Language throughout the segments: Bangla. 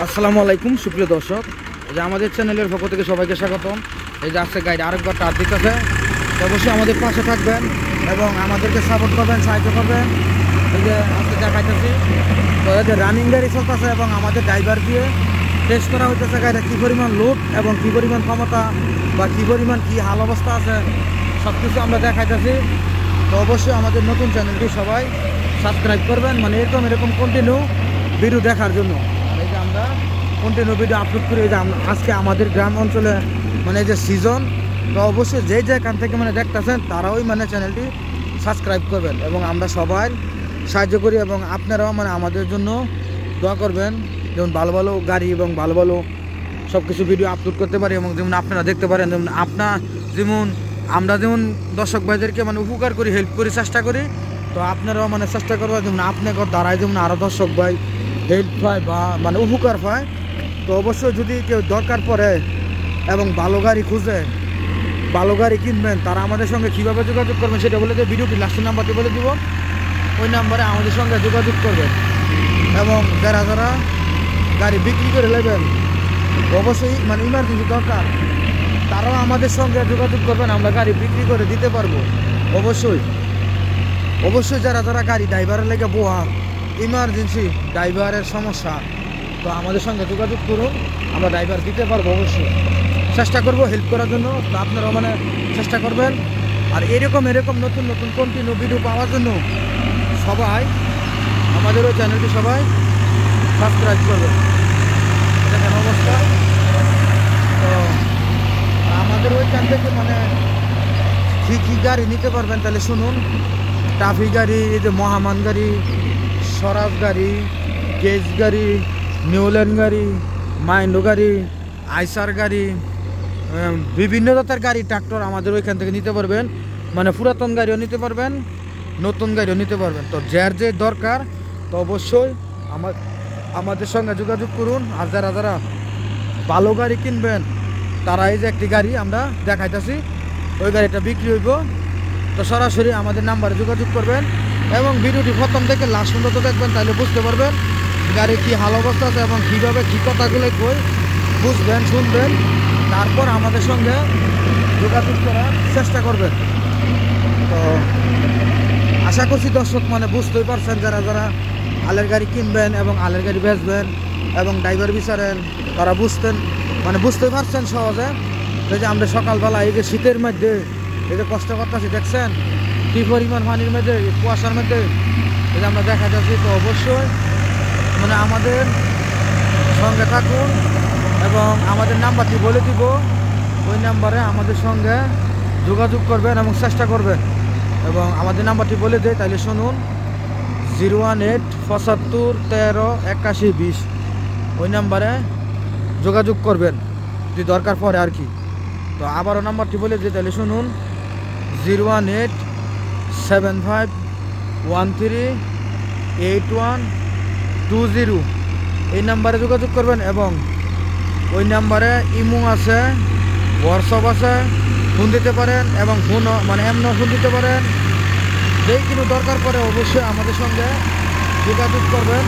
আসসালামু আলাইকুম সুপ্রিয় দর্শক, এই যে আমাদের চ্যানেলের পক্ষ থেকে সবাইকে স্বাগতম। এই যে আজকে গাইড আরেকবার টার দিতেছে, তো অবশ্যই আমাদের পাশে থাকবেন এবং আমাদেরকে সাপোর্ট করবেন, সাহায্য করবেন। এই যে আজকে দেখাইতেছি, তো এই যে রানিং গাড়ি চলতেছে এবং আমাদের ড্রাইভার দিয়ে টেস্ট করা হইতেছে গাড়িটা কী পরিমাণ লোড এবং কী পরিমাণ ক্ষমতা বা কী পরিমাণ কী হাল অবস্থা আছে সব কিছু আমরা দেখাইতেছি। তো অবশ্যই আমাদের নতুন চ্যানেলটি সবাই সাবস্ক্রাইব করবেন, মানে এরকম কন্টিনিউ ভিডিও দেখার জন্য। এই যে আমরা কন্টিনিউ ভিডিও আপলোড করি। এই যে আজকে আমাদের গ্রাম অঞ্চলে মানে এই যে সিজন, তো অবশ্যই যে যেখান থেকে মানে দেখতেছেন তারাই মানে চ্যানেলটি সাবস্ক্রাইব করবেন এবং আমরা সবাই সাহায্য করি এবং আপনারাও মানে আমাদের জন্য দোয়া করবেন, যেমন ভালো ভালো গাড়ি এবং ভালো ভালো সব কিছু ভিডিও আপলোড করতে পারি এবং যেমন আপনারা দেখতে পারেন, যেমন আমরা যেমন দর্শক ভাইদেরকে মানে উপকার করি, হেল্প করি, চেষ্টা করি, তো আপনারাও মানে চেষ্টা করবেন যেমন আপনাদের দ্বারাই যেমন আরও দর্শক ভাই হেল্প পায় বা মানে উপকার পায়। তো অবশ্যই যদি কেউ দরকার পড়ে এবং ভালো গাড়ি খুঁজে ভালো গাড়ি কিনবেন, তারা আমাদের সঙ্গে কীভাবে যোগাযোগ করবেন সেটা বলে দিয়ে ভিডিওটি লাস্টের নাম্বারটি বলে দিব, ওই নাম্বারে আমাদের সঙ্গে যোগাযোগ করবেন। এবং যারা যারা গাড়ি বিক্রি করে নেবেন, অবশ্যই মানে ইমার্জেন্সি দরকার, তারাও আমাদের সঙ্গে যোগাযোগ করবেন, আমরা গাড়ি বিক্রি করে দিতে পারবো। অবশ্যই যারা যারা গাড়ি ড্রাইভারের লেগে বোয়া ইমার্জেন্সি ড্রাইভারের সমস্যা, তো আমাদের সঙ্গে যোগাযোগ করুন, আমরা ড্রাইভার দিতে পারবো। অবশ্যই চেষ্টা করব হেল্প করার জন্য, তো আপনারাও মানে চেষ্টা করবেন। আর এরকম নতুন নতুন কন্টিনিউ ভিডিও পাওয়ার জন্য সবাই আমাদের ওই চ্যানেলটি সবাই সাবস্ক্রাইব করবেন। এটা কেন অবস্থা, তো আমাদের ওই চ্যানেল থেকে মানে কী গাড়ি নিতে পারবেন তাহলে শুনুন। টাফি গাড়ি, এই যে মহামান গাড়ি, স্বরাজ গাড়ি, কেস গাড়ি, নিউল্যান্ড গাড়ি, মাইন্ডো গাড়ি, আইসার গাড়ি, বিভিন্ন জাতের গাড়ি ট্রাক্টর আমাদের ওইখান থেকে নিতে পারবেন। মানে পুরাতন গাড়িও নিতে পারবেন, নতুন গাড়িও নিতে পারবেন। তো যার যে দরকার তো অবশ্যই আমাদের সঙ্গে যোগাযোগ করুন। আর যারা যারা ভালো গাড়ি কিনবেন, তারা এই যে একটি গাড়ি আমরা দেখাইতেছি, ওই গাড়িটা বিক্রি হইব, তো সরাসরি আমাদের নাম্বারে যোগাযোগ করবেন এবং ভিডিওটি প্রথম থেকে লাস্ট পর্যন্ত দেখবেন, তাহলে বুঝতে পারবেন গাড়ি কী হাল অবস্থা আছে এবং কীভাবে কী কথাগুলো কই বুঝবেন, শুনবেন, তারপর আমাদের সঙ্গে যোগাযোগ করার চেষ্টা করবেন। তো আশা করছি দর্শক মানে বুঝতেই পারছেন, যারা যারা আলের গাড়ি কিনবেন এবং আলের গাড়ি বেচবেন এবং ড্রাইভার বিচারেন, তারা বুঝতেই পারছেন সহজে। এই যে আমরা সকালবেলা এই যে শীতের মধ্যে এই যে কষ্ট করতেছি, দেখছেন কী পরিমাণ পানির মধ্যে, কুয়াশার মধ্যে এই যে আমরা দেখা যাচ্ছি। তো অবশ্যই মানে আমাদের সঙ্গে থাকুন এবং আমাদের নাম্বারটি বলে দিব, ওই নাম্বারে আমাদের সঙ্গে যোগাযোগ করবেন এবং চেষ্টা করবেন। এবং আমাদের নাম্বারটি বলে দেয়, তাহলে শুনুন, 018 75 13 81 20, ওই নাম্বারে যোগাযোগ করবেন যদি দরকার পড়ে আর কি। তো আবারও নাম্বারটি বলে দিই, তাহলে শুনুন, 018 75 13 81 20, এই নাম্বারে যোগাযোগ করবেন। এবং ওই নাম্বারে ইমো আছে, হোয়াটসঅ্যাপ আছে, ফোন দিতে পারেন এবং এমনও ফোন দিতে পারেন। যেই কোনো দরকার পড়ে অবশ্যই আমাদের সঙ্গে যোগাযোগ করবেন,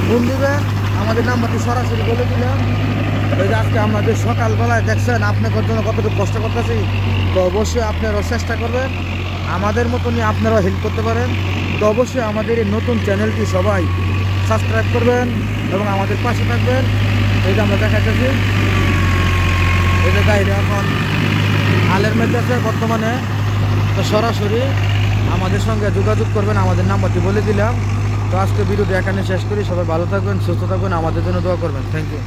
ফোন দিবেন। আমাদের নাম্বারটি সরাসরি বলে দিলাম। ওই যে আজকে আমাদের সকালবেলায় দেখছেন আপনার জন্য কতটুকু কষ্ট করতেছি, তো অবশ্যই আপনারাও চেষ্টা করবেন আমাদের মতনই আপনারাও হেল্প করতে পারেন। তো অবশ্যই আমাদের এই নতুন চ্যানেলটি সবাই সাবস্ক্রাইব করবেন এবং আমাদের পাশে থাকবেন। এই যে আমরা দেখাচ্ছি এই যে গাড়ি এখন আলের মধ্যে আছে বর্তমানে, তো সরাসরি আমাদের সঙ্গে যোগাযোগ করবেন, আমাদের নাম্বারটি বলে দিলাম। তো আজকে ভিডিওটি এখানে শেষ করি, সবাই ভালো থাকবেন, সুস্থ থাকবেন, আমাদের জন্য দোয়া করবেন। Thank you.